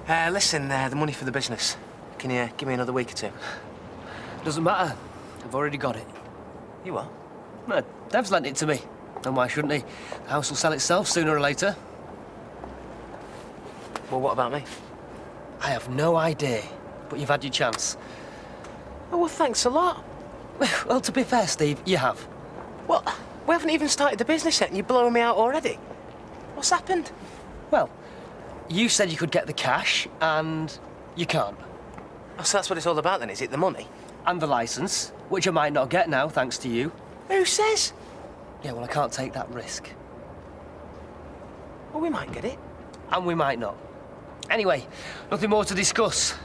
Listen, the money for the business. Can you give me another week or two? Doesn't matter. I've already got it. You what? No, Dev's lent it to me. And why shouldn't he? The house will sell itself sooner or later. Well, what about me? I have no idea, but you've had your chance. Oh, well, thanks a lot. Well, to be fair, Steve, you have. Well, we haven't even started the business yet and you're blowing me out already. What's happened? Well, you said you could get the cash, and you can't. Oh, so that's what it's all about then, is it? The money? And the licence, which I might not get now, thanks to you. Who says? Yeah, well, I can't take that risk. Well, we might get it. And we might not. Anyway, nothing more to discuss,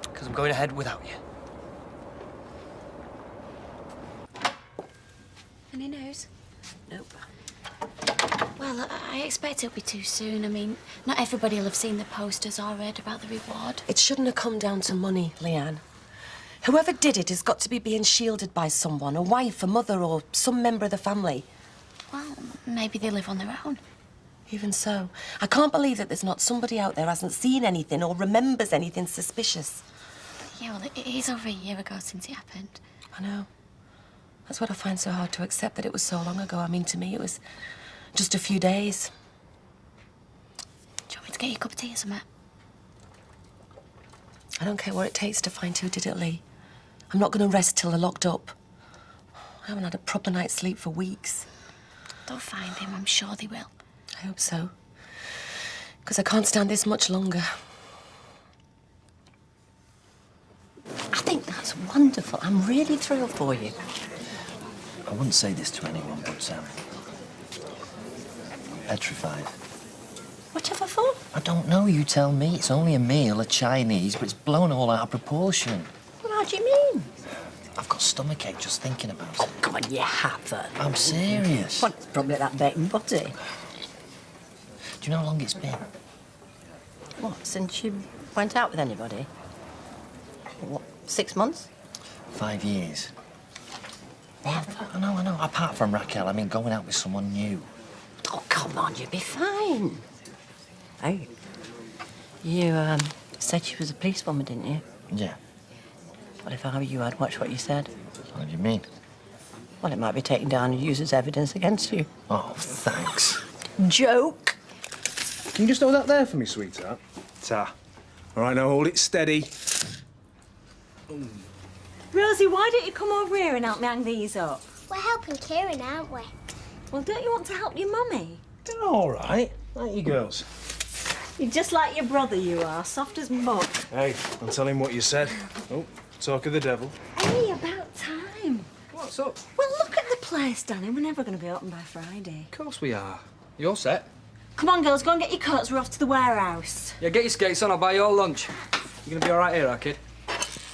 because I'm going ahead without you. Any news? Nope. Well, I expect it'll be too soon. I mean, not everybody will have seen the posters or read about the reward. It shouldn't have come down to money, Leanne. Whoever did it has got to be being shielded by someone, a wife, a mother, or some member of the family. Well, maybe they live on their own. Even so, I can't believe that there's not somebody out there who hasn't seen anything or remembers anything suspicious. Yeah, well, it is over a year ago since it happened. I know. That's what I find so hard to accept, that it was so long ago. I mean, to me, it was just a few days. Do you want me to get you a cup of tea or something? I don't care what it takes to find who did it, Lee. I'm not going to rest till they're locked up. I haven't had a proper night's sleep for weeks. They'll find him, I'm sure they will. I hope so. Because I can't stand this much longer. I think that's wonderful. I'm really thrilled for you. I wouldn't say this to anyone, but petrified. Whatever for? I don't know, you tell me. It's only a meal, a Chinese, but it's blown all out of proportion. Well, how do you mean? I've got stomachache just thinking about it. Oh, God, you haven't. I'm serious. Well, it's probably that bacon butty. Do you know how long it's been? What, since you went out with anybody? What, 6 months? 5 years. Never. I know. Apart from Raquel, I mean, going out with someone new. Oh, come on, you'll be fine. Hey, you, said she was a policewoman, didn't you? Yeah. Well, if I were you, I'd watch what you said. What do you mean? Well, it might be taken down and used as evidence against you. Oh, thanks. Joke. Can you just hold that there for me, sweetheart? Ta. All right, now hold it steady. Rosie, why don't you come over here and help me hang these up? We're helping Kieran, aren't we? Well, don't you want to help your mummy? They're all right. Like you girls. You're just like your brother, you are, soft as muck. Hey, I'll tell him what you said. Oh, talk of the devil. Hey, about time. What's up? Well, look at the place, Danny. We're never going to be open by Friday. Of course we are. You all set? Come on, girls, go and get your coats. We're off to the warehouse. Yeah, get your skates on. I'll buy you all lunch. You gonna be all right here, our kid?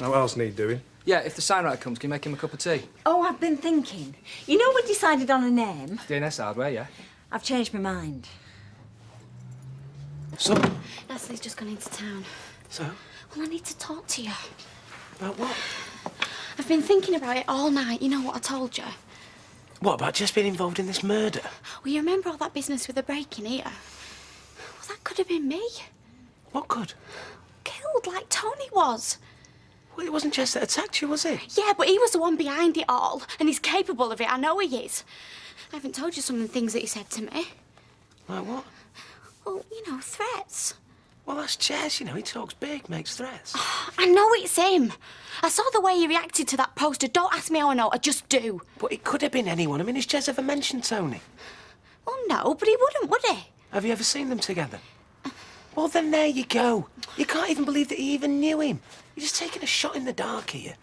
Now, what else need doing? Yeah, if the signwriter comes, can you make him a cup of tea? Oh, I've been thinking. You know we decided on a name? DNS hardware, yeah. I've changed my mind. So? Leslie's just gone into town. So? Well, I need to talk to you. About what? I've been thinking about it all night. You know what I told you? What, about just being involved in this murder? Well, you remember all that business with the break-in here? Well, that could have been me. What could? Killed like Tony was. Well, it wasn't Jess that attacked you, was it? Yeah, but he was the one behind it all, and he's capable of it. I know he is. I haven't told you some of the things that he said to me. Like what? Well, you know, threats. Well, that's Jess, you know, he talks big, makes threats. I know it's him. I saw the way he reacted to that poster. Don't ask me how I know, I just do. But it could have been anyone. I mean, has Jess ever mentioned Tony? Well, no, but he wouldn't, would he? Have you ever seen them together? Well, then there you go. You can't even believe that he even knew him. You're just taking a shot in the dark here.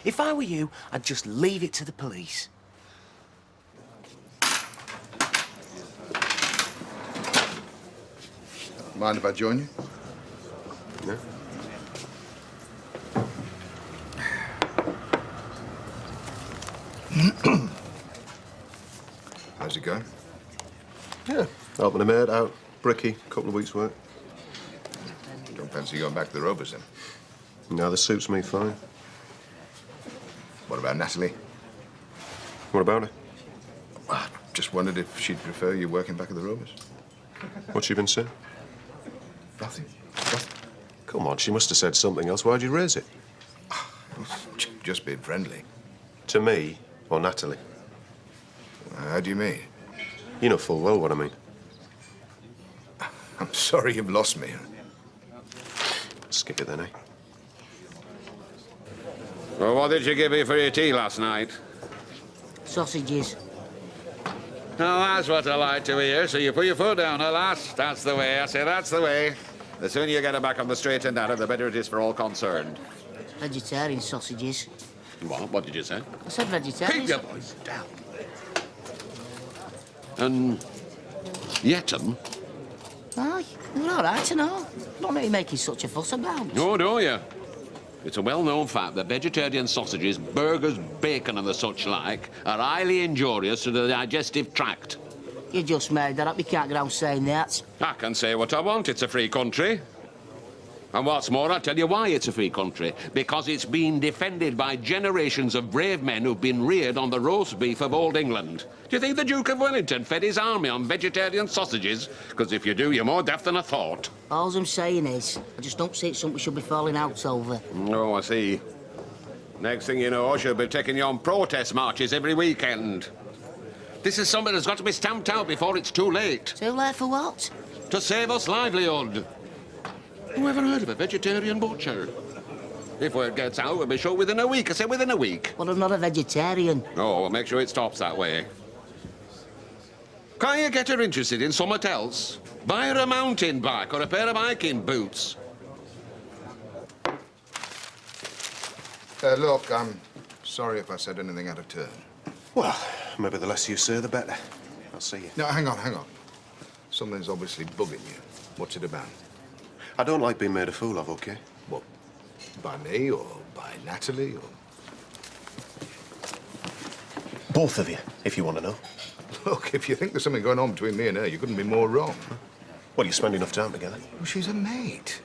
If I were you, I'd just leave it to the police. Mind if I join you? Yeah. How's it going? Yeah. Helping a mate out. Bricky, couple of weeks' work. Don't fancy going back to the Rovers then? No, this suits me fine. What about Natalie? What about her? I just wondered if she'd prefer you working back at the Rovers. What's she been saying? Nothing. Nothing. Come on, she must have said something else. Why'd you raise it? Just being friendly. To me or Natalie? How do you mean? You know full well what I mean. I'm sorry you've lost me. Skip it then, eh? Well, what did you give me for your tea last night? Sausages. Oh, that's what I like to hear. So you put your foot down, lass. That's the way. I say that's the way. The sooner you get her back on the straight and narrow, the better it is for all concerned. Vegetarian sausages. What did you say? I said vegetarian. Keep your voice down. And Yetton? Aye, you're all right, you know. Not really making such a fuss about. Oh, do you? It's a well-known fact that vegetarian sausages, burgers, bacon and the such like are highly injurious to the digestive tract. You just made that up. You can't get on saying that. I can say what I want. It's a free country. And what's more, I'll tell you why it's a free country. Because it's been defended by generations of brave men who've been reared on the roast beef of old England. Do you think the Duke of Wellington fed his army on vegetarian sausages? Because if you do, you're more deaf than I thought. All I'm saying is, I just don't see it's something we should be falling out over. Oh, I see. Next thing you know, she'll be taking you on protest marches every weekend. This is something that's got to be stamped out before it's too late. Too late for what? To save us livelihood. Who ever heard of a vegetarian butcher? If word gets out, we'll be sure within a week. I say within a week. Well, I'm not a vegetarian. Oh, well, make sure it stops that way. Can't you get her interested in something else? Buy her a mountain bike or a pair of hiking boots. Look, I'm sorry if I said anything out of turn. Well, maybe the less you say, the better. I'll see you. No, hang on. Something's obviously bugging you. What's it about? I don't like being made a fool of, OK? What, by me or by Natalie or... Both of you, if you want to know. Look, if you think there's something going on between me and her, you couldn't be more wrong. Well, you spend enough time together. Well, she's a mate.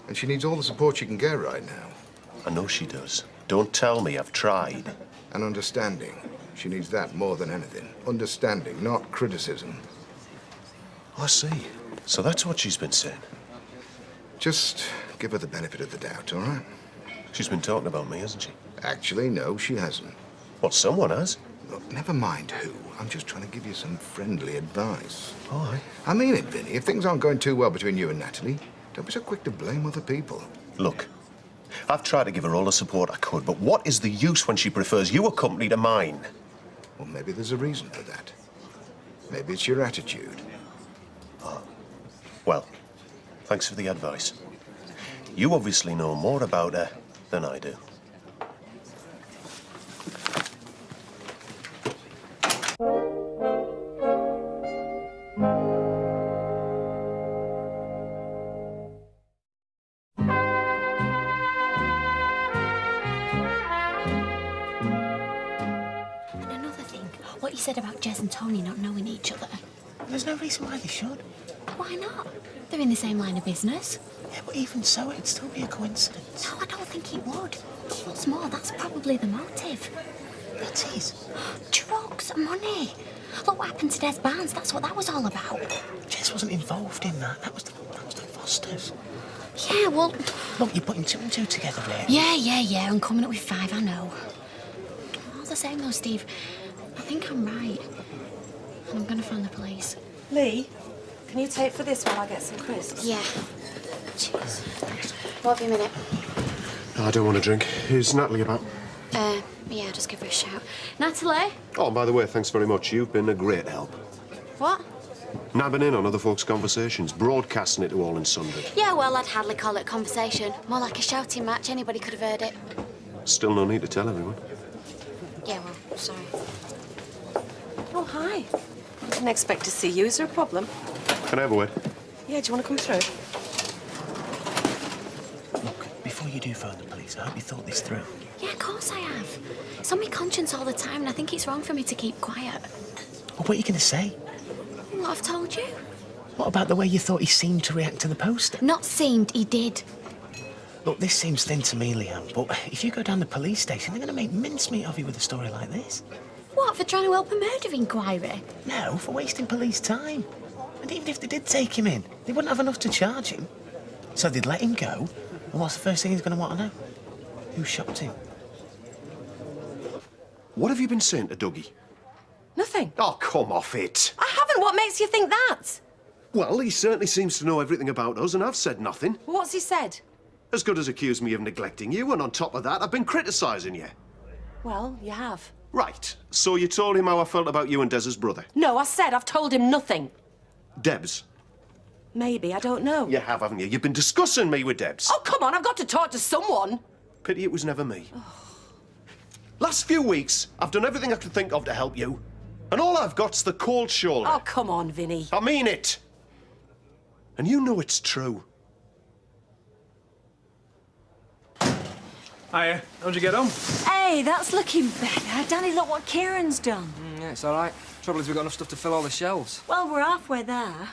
And she needs all the support she can get right now. I know she does. Don't tell me I've tried. And understanding. She needs that more than anything. Understanding, not criticism. I see. So that's what she's been saying. Just give her the benefit of the doubt, all right? She's been talking about me, hasn't she? Actually, no, she hasn't. What, someone has? Look, never mind who. I'm just trying to give you some friendly advice. All right. I mean it, Vinny. If things aren't going too well between you and Natalie, don't be so quick to blame other people. Look, I've tried to give her all the support I could, but what is the use when she prefers your company to mine? Well, maybe there's a reason for that. Maybe it's your attitude. Oh. Well, thanks for the advice. You obviously know more about her than I do. What you said about Jez and Tony not knowing each other. There's no reason why they should. Why not? They're in the same line of business. Yeah, but even so, it'd still be a coincidence. No, I don't think it would. What's more, that's probably the motive. What is? Drugs, money. Look what happened to Des Barnes. That's what that was all about. Jez wasn't involved in that. That was the Fosters. Yeah, well... Look, you're putting two and two together, really. Yeah. I'm coming up with 5, I know. All the same, though, Steve, I think I'm right. And I'm going to phone the police. Lee, can you take for this while I get some crisps? Yeah. Cheers. What have you a minute? No, I don't want to drink. Is Natalie about? Yeah, just give her a shout. Natalie? Oh, by the way, thanks very much. You've been a great help. What? Nabbing in on other folks' conversations, broadcasting it to all and sundry. Yeah, well, I'd hardly call it conversation. More like a shouting match. Anybody could have heard it. Still no need to tell everyone. Yeah, well, sorry. Oh, hi. I didn't expect to see you. Is there a problem? Can I have a word? Yeah, do you want to come through? Look, before you do phone the police, I hope you thought this through. Yeah, of course I have. It's on my conscience all the time, and I think it's wrong for me to keep quiet. Well, what are you going to say? What I've told you. What about the way you thought he seemed to react to the poster? Not seemed, he did. Look, this seems thin to me, Leanne, but if you go down the police station, they're going to make mincemeat of you with a story like this. What, for trying to help a murder inquiry? No, for wasting police time. And even if they did take him in, they wouldn't have enough to charge him. So they'd let him go? And what's the first thing he's going to want to know? Who shot him? What have you been saying to Dougie? Nothing. Oh, come off it. I haven't. What makes you think that? Well, he certainly seems to know everything about us, and I've said nothing. What's he said? As good as accused me of neglecting you, and on top of that, I've been criticising you. Well, you have. Right. So you told him how I felt about you and Dez's brother? No, I said I've told him nothing. Debs? Maybe, I don't know. You have, haven't you? You've been discussing me with Debs. Oh, come on, I've got to talk to someone. Pity it was never me. Last few weeks, I've done everything I could think of to help you. And all I've got's the cold shoulder. Oh, come on, Vinny. I mean it. And you know it's true. Hiya, how'd you get on? Hey, that's looking better. Danny, look what Kieran's done. Yeah, it's all right. Trouble is we've got enough stuff to fill all the shelves. Well, we're halfway there.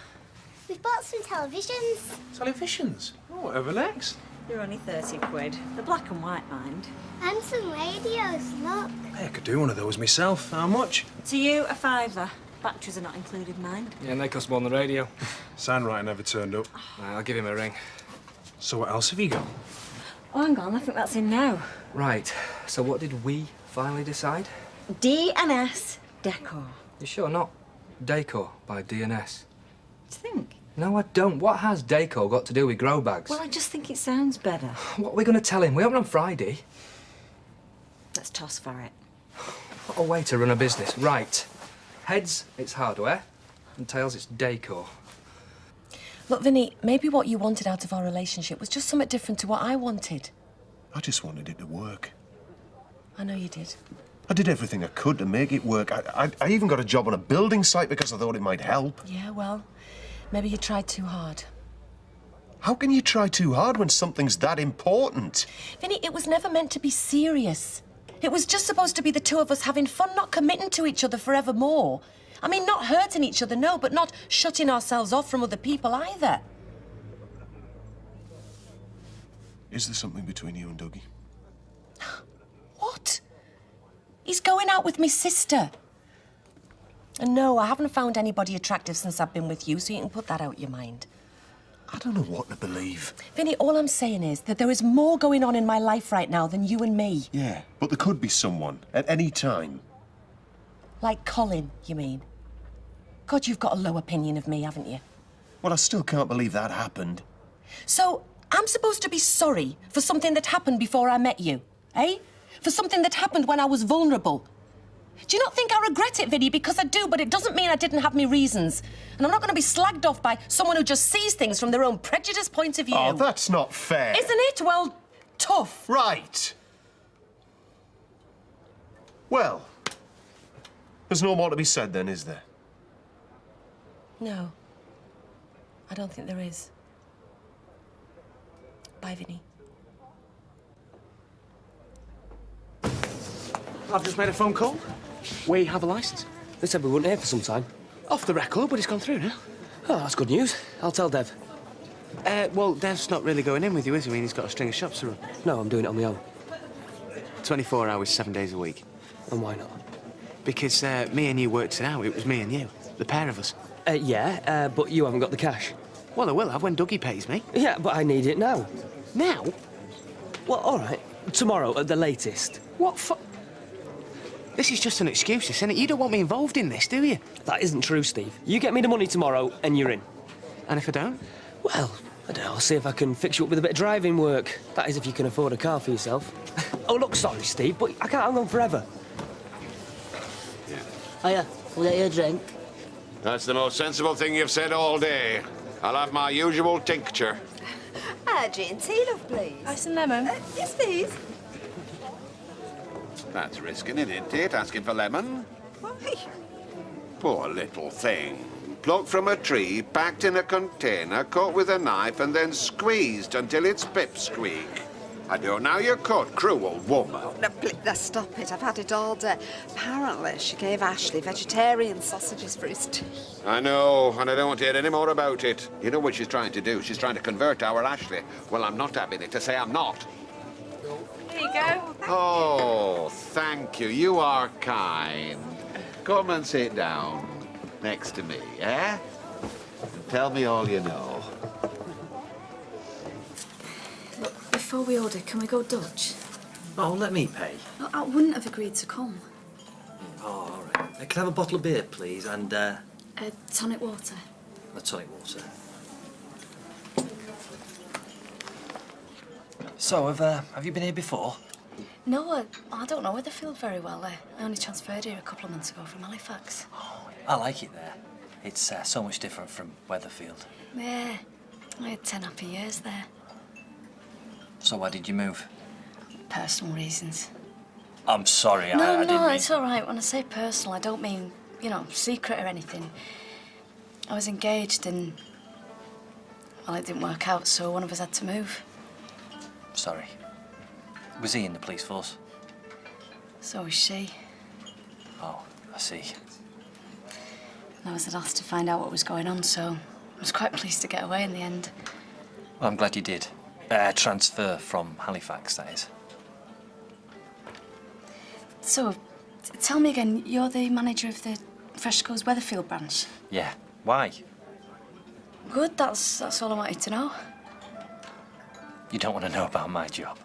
We've bought some televisions. Televisions? Oh, whatever next? They're only 30 quid. The black and white, mind. And some radios, look. Hey, I could do one of those myself. How much? To you, a fiver. Batteries are not included, mind. Yeah, and they cost more than the radio. Soundwriter never turned up. I'll give him a ring. So what else have you got? Oh, hang on, I think that's in now. Right, so what did we finally decide? D&S Decor. You sure not Decor by DNS? What do you think? No, I don't. What has Decor got to do with grow bags? Well, I just think it sounds better. What are we going to tell him? We open on Friday. Let's toss for it. What a way to run a business. Right. Heads, it's hardware. And tails, it's Decor. Look, Vinny, maybe what you wanted out of our relationship was just something different to what I wanted. I just wanted it to work. I know you did. I did everything I could to make it work. I even got a job on a building site because I thought it might help. Yeah, well, maybe you tried too hard. How can you try too hard when something's that important? Vinny, it was never meant to be serious. It was just supposed to be the two of us having fun, not committing to each other forevermore. I mean, not hurting each other, no, but not shutting ourselves off from other people either. Is there something between you and Dougie? What? He's going out with my sister. And no, I haven't found anybody attractive since I've been with you, so you can put that out your mind. I don't know what to believe. Vinny, all I'm saying is that there is more going on in my life right now than you and me. Yeah, but there could be someone at any time. Like Colin, you mean? God, you've got a low opinion of me, haven't you? Well, I still can't believe that happened. So, I'm supposed to be sorry for something that happened before I met you, eh? For something that happened when I was vulnerable. Do you not think I regret it, Vinny? Because I do, but it doesn't mean I didn't have me reasons. And I'm not going to be slagged off by someone who just sees things from their own prejudiced point of view. Oh, that's not fair. Isn't it? Well, tough. Right. Well, there's no more to be said then, is there? No. I don't think there is. Bye, Vinny. I've just made a phone call. We have a licence. They said we wouldn't hear for some time. Off the record, but it's gone through now. Oh, that's good news. I'll tell Dev. Well, Dev's not really going in with you, is he? I mean, he's got a string of shops to run. No, I'm doing it on my own. 24 hours, 7 days a week. And why not? Because me and you worked it out. It was me and you. The pair of us. Yeah, but you haven't got the cash. Well, I will have when Dougie pays me. Yeah, but I need it now. Now? Well, all right. Tomorrow at the latest. What for? This is just an excuse, isn't it? You don't want me involved in this, do you? That isn't true, Steve. You get me the money tomorrow and you're in. And if I don't? Well, I don't know. I'll see if I can fix you up with a bit of driving work. That is if you can afford a car for yourself. Oh, look, sorry, Steve, but I can't hang on forever. Hiya, we'll get you a drink. That's the most sensible thing you've said all day. I'll have my usual tincture. Gin and tea, love, please. Ice and lemon. Yes, please. That's risking it, isn't it? Asking for lemon? Why? Poor little thing. Plucked from a tree, packed in a container, cut with a knife, and then squeezed until it's pipsqueak. I don't know you could, cruel woman. No, please, stop it. I've had it all day. Apparently, she gave Ashley vegetarian sausages for his tea. I know, and I don't want to hear any more about it. You know what she's trying to do? She's trying to convert our Ashley. Well, I'm not having it to say I'm not. Here you go. Oh, thank you. You are kind. Come and sit down next to me, eh? And tell me all you know. before we order, can we go Dutch? Oh, let me pay. Oh, I wouldn't have agreed to come. Oh, all right. Can I have a bottle of beer, please, and A tonic water. a tonic water? So, have you been here before? No, I don't know Weatherfield very well. I only transferred here a couple of months ago from Halifax. I like it there. It's so much different from Weatherfield. Yeah, I had 10 happy years there. So why did you move? Personal reasons. I'm sorry, I No, didn't mean... it's all right. When I say personal, I don't mean, you know, secret or anything. I was engaged and, well, it didn't work out, so one of us had to move. Sorry. Was he in the police force? So was she. Oh, I see. And I was the last to find out what was going on, so I was quite pleased to get away in the end. Well, I'm glad you did. Transfer from Halifax, that is. So, tell me again, you're the manager of the Freshco's Weatherfield branch? Yeah. Why? Good, that's all I wanted to know. You don't want to know about my job?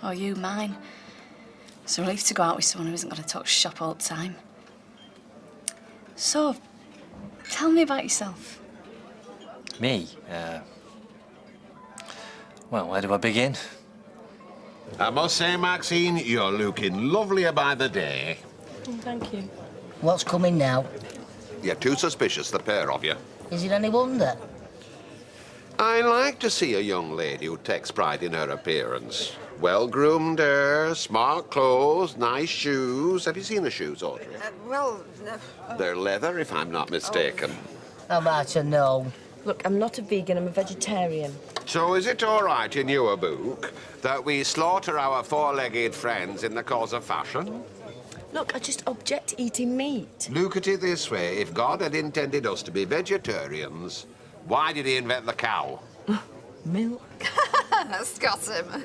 Or you, mine. It's a relief to go out with someone who isn't going to talk shop all the time. So, tell me about yourself. Me? Well, where do I begin? I must say, Maxine, you're looking lovelier by the day. Thank you. What's coming now? You're too suspicious, the pair of you. Is it any wonder? I like to see a young lady who takes pride in her appearance. Well-groomed hair, smart clothes, nice shoes. Have you seen the shoes, Audrey? Well, They're leather, if I'm not mistaken. How about a no? Look, I'm not a vegan, I'm a vegetarian. So is it all right in your book that we slaughter our four-legged friends in the cause of fashion? Look, I just object to eating meat. Look at it this way. If God had intended us to be vegetarians, why did he invent the cow? Milk. Scots him.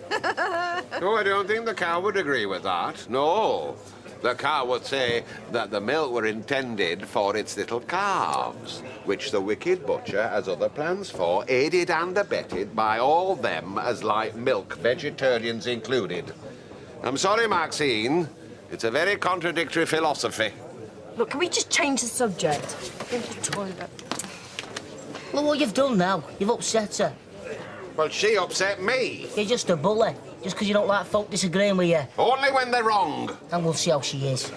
No, I don't think the cow would agree with that. No. The cow would say that the milk were intended for its little calves, which the wicked butcher has other plans for, aided and abetted by all them as like milk, vegetarians included. I'm sorry, Maxine. It's a very contradictory philosophy. Look, can we just change the subject? Go to the toilet. Well, what you've done now, you've upset her. Well, she upset me. You're just a bully, just because you don't like folk disagreeing with you. Only when they're wrong. And we'll see how she is.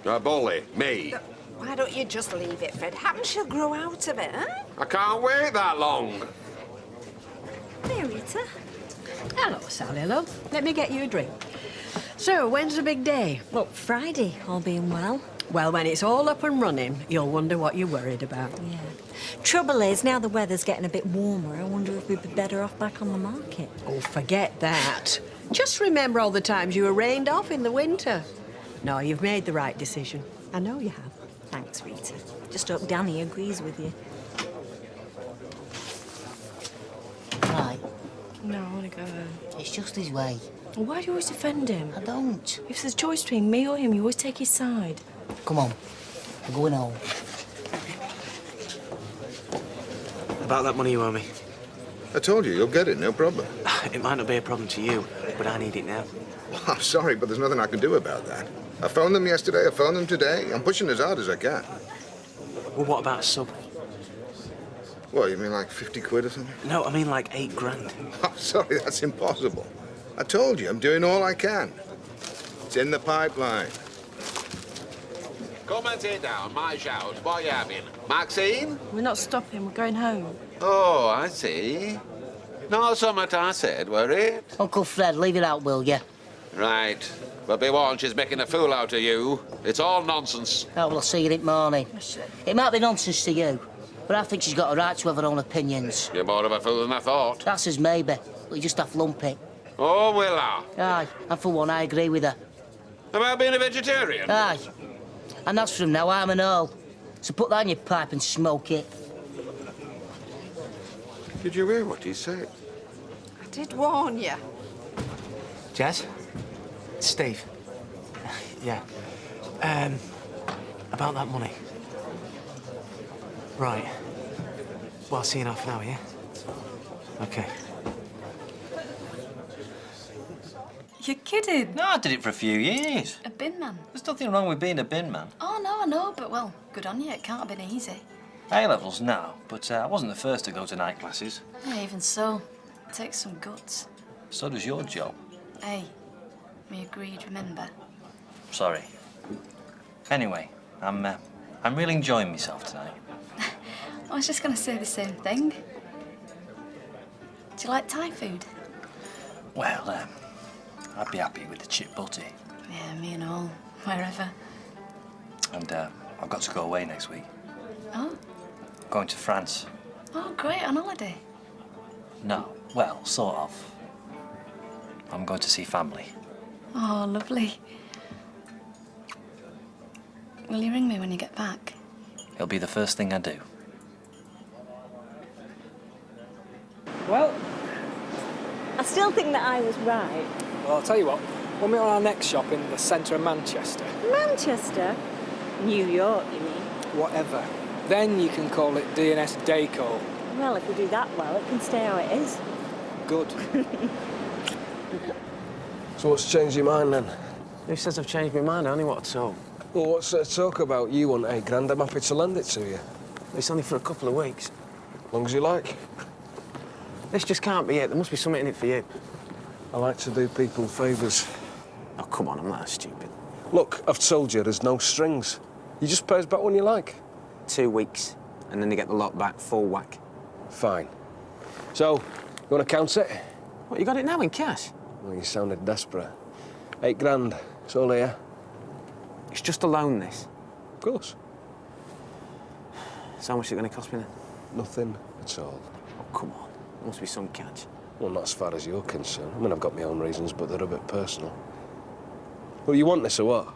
A bully, me. Why don't you just leave it, Fred? Happen she'll grow out of it, huh? I can't wait that long. There, Rita. Hello, Sally, love. Let me get you a drink. So, when's the big day? Well, Friday, all being well. Well, when it's all up and running, you'll wonder what you're worried about. Yeah. Trouble is, now the weather's getting a bit warmer, I wonder if we'd be better off back on the market. Oh, forget that. Just remember all the times you were rained off in the winter. No, you've made the right decision. I know you have. Thanks, Rita. Just hope Danny agrees with you. Right. No, I want to go home. It's just his way. Well, why do you always defend him? I don't. If there's a choice between me or him, you always take his side. Come on. We're going home. About that money you owe me. I told you, you'll get it, no problem. It might not be a problem to you, but I need it now. Well, I'm sorry, but there's nothing I can do about that. I phoned them yesterday, I phoned them today. I'm pushing as hard as I can. Well, what about a sub? What, you mean like 50 quid or something? No, I mean like 8 grand. Oh, sorry, that's impossible. I told you, I'm doing all I can. It's in the pipeline. Come and sit down, my shout. What are you having? Maxine? We're not stopping, we're going home. Oh, I see. Not so much I said, were it? Uncle Fred, leave it out, will you? Right. But be warned, she's making a fool out of you. It's all nonsense. Oh, well, I'll see you in the morning. It might be nonsense to you, but I think she's got a right to have her own opinions. You're more of a fool than I thought. That's as maybe, but you just have to lump it. Oh, will I? Aye, and for one, I agree with her. About being a vegetarian? Aye. And that's from now, I'm an all. So put that in your pipe and smoke it. Did you hear what he said? I did warn you. Jazz? It's Steve. Yeah. About that money. Right. Well, I'll see you in half an hour, yeah? OK. You're kidding. No, I did it for a few years. A bin man? There's nothing wrong with being a bin man. Oh, no, I know, but, well, good on you. It can't have been easy. A-levels, no, but I wasn't the first to go to night classes. Yeah, even so, it takes some guts. So does your job. Hey, we agreed, remember? Sorry. Anyway, I'm really enjoying myself tonight. I was just going to say the same thing. Do you like Thai food? Well, I'd be happy with the chip butty. Yeah, me and all. Wherever. And I've got to go away next week. Oh? Going to France. Oh, great. On holiday? No, well, sort of. I'm going to see family. Oh, lovely. Will you ring me when you get back? It'll be the first thing I do. Well, I still think that I was right. Well, I'll tell you what, we'll meet on our next shop in the centre of Manchester. Manchester? New York, you mean? Whatever. Then you can call it D&S Deco. Well, if we do that well, it can stay how it is. Good. So what's changed your mind then? Who says I've changed my mind? I only want to talk. Well, what's there to talk about? You want £8 grand, I'm happy to lend it to you. It's only for a couple of weeks. As long as you like. This just can't be it. There must be something in it for you. I like to do people favours. Oh, come on, I'm not that stupid. Look, I've told you there's no strings. You just pay us back when you like. 2 weeks, and then they get the lot back full whack. Fine. So, you want to count it? What, you got it now in cash? Well, you sounded desperate. £8 grand, it's all here. It's just a loan, this. Of course. So how much is it going to cost me then? Nothing at all. Oh, come on. There must be some catch. Well, not as far as you're concerned. I mean, I've got my own reasons, but they're a bit personal. Well, you want this or what?